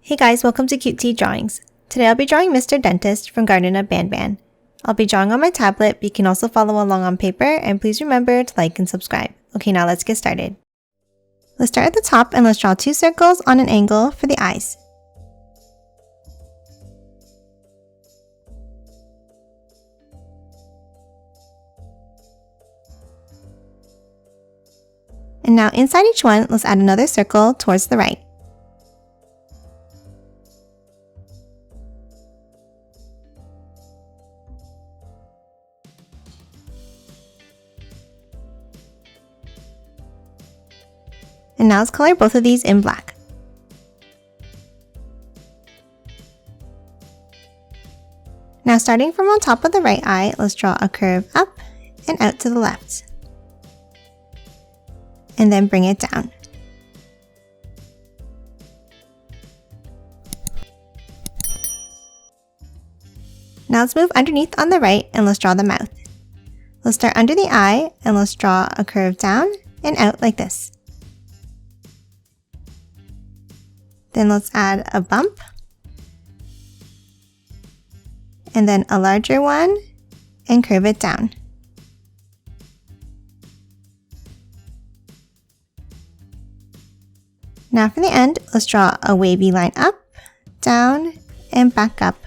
Hey guys, welcome to Cute Tea Drawings. Today I'll be drawing Mr. Dentist from Garten of Banban. I'll be drawing on my tablet, but you can also follow along on paper, and please remember to like and subscribe. Okay, now let's get started. Let's start at the top and let's draw 2 circles on an angle for the eyes. And now inside each one, let's add another circle towards the right. And now let's color both of these in black. Now starting from on top of the right eye, let's draw a curve up and out to the left. And then bring it down. Now let's move underneath on the right and let's draw the mouth. Let's start under the eye and let's draw a curve down and out like this. Then let's add a bump, and then a larger one, and curve it down. Now for the end, let's draw a wavy line up, down, and back up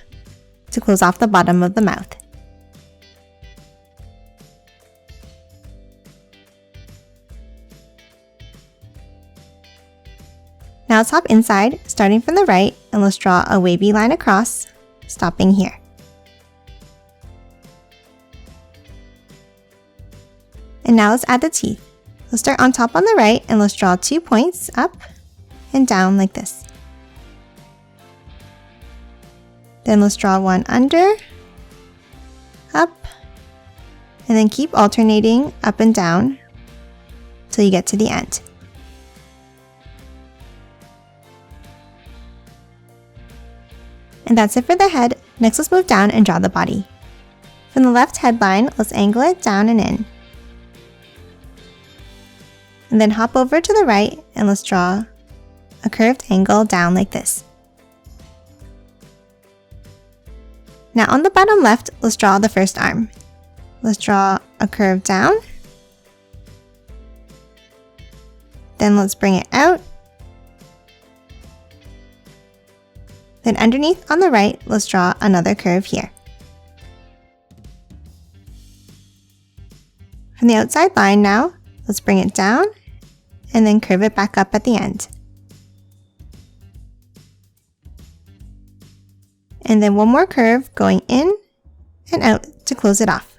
to close off the bottom of the mouth. Now let's hop inside, starting from the right, and let's draw a wavy line across, stopping here. And now let's add the teeth. Let's start on top on the right, and let's draw 2 points up and down like this. Then let's draw one under, up, and then keep alternating up and down till you get to the end. And that's it for the head. Next, let's move down and draw the body. From the left headline, let's angle it down and in. And then hop over to the right and let's draw a curved angle down like this. Now on the bottom left, let's draw the first arm. Let's draw a curve down. Then let's bring it out. Then underneath on the right, let's draw another curve here. From the outside line now, let's bring it down and then curve it back up at the end. And then one more curve going in and out to close it off.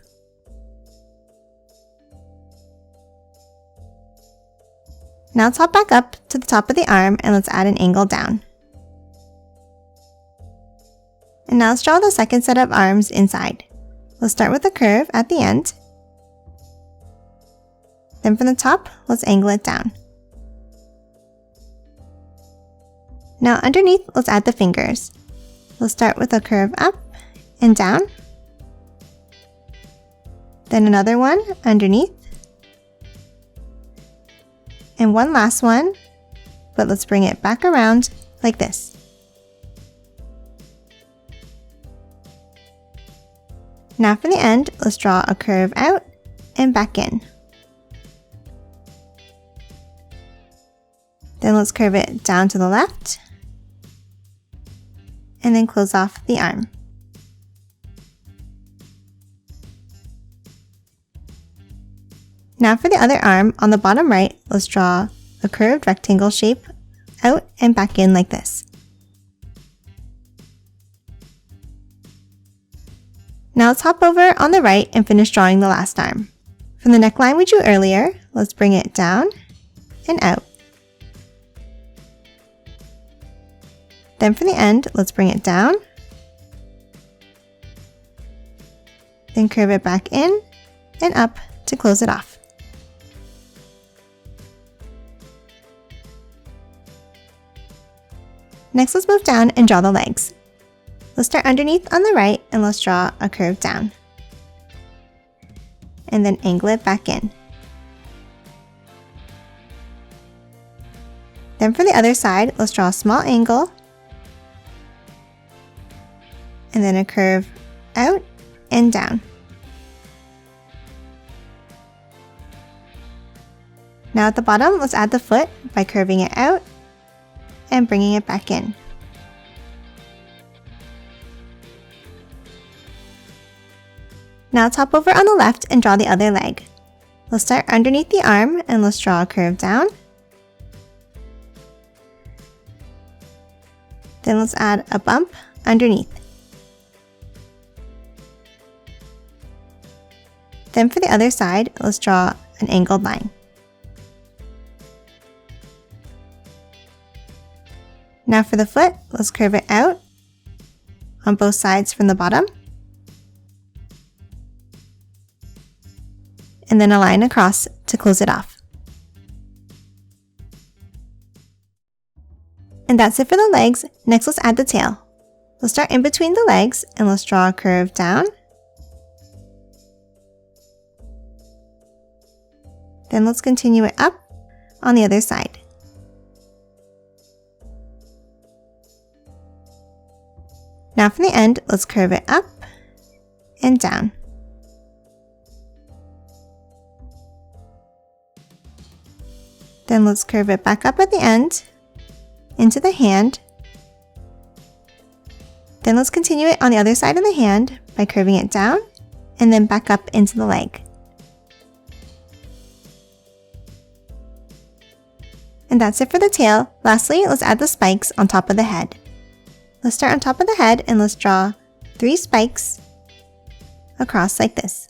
Now let's hop back up to the top of the arm and let's add an angle down. And now let's draw the second set of arms inside. Let's start with a curve at the end. Then from the top, let's angle it down. Now underneath, let's add the fingers. Let's start with a curve up and down. Then another one underneath. And one last one, but let's bring it back around like this. Now for the end, let's draw a curve out and back in. Then let's curve it down to the left and then close off the arm. Now for the other arm, on the bottom right, let's draw a curved rectangle shape out and back in like this. Now let's hop over on the right and finish drawing the last arm. From the neckline we drew earlier, let's bring it down and out. Then for the end, let's bring it down. Then curve it back in and up to close it off. Next, let's move down and draw the legs. Let's start underneath on the right and let's draw a curve down. And then angle it back in. Then for the other side, let's draw a small angle and then a curve out and down. Now at the bottom, let's add the foot by curving it out and bringing it back in. Now top over on the left and draw the other leg. Let's start underneath the arm and let's draw a curve down. Then let's add a bump underneath. Then for the other side, let's draw an angled line. Now for the foot, let's curve it out on both sides from the bottom. And then a line across to close it off. And that's it for the legs. Next, let's add the tail. Let's start in between the legs and let's draw a curve down. Then let's continue it up on the other side. Now from the end, let's curve it up and down. Then let's curve it back up at the end into the hand. Then let's continue it on the other side of the hand by curving it down and then back up into the leg. And that's it for the tail. Lastly, let's add the spikes on top of the head. Let's start on top of the head and let's draw 3 spikes across like this.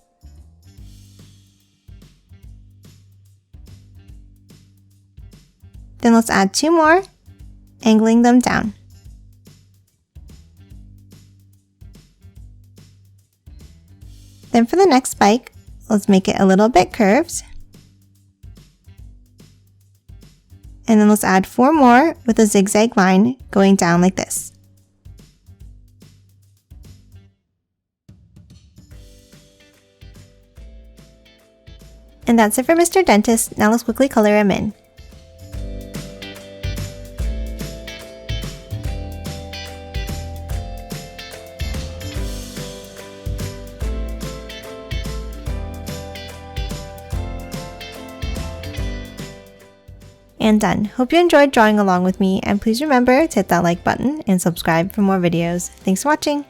Then let's add 2 more, angling them down. Then for the next spike, let's make it a little bit curved. And then let's add 4 more with a zigzag line going down like this. And that's it for Mr. Dentist. Now let's quickly color him in. And done. Hope you enjoyed drawing along with me, and please remember to hit that like button and subscribe for more videos. Thanks for watching!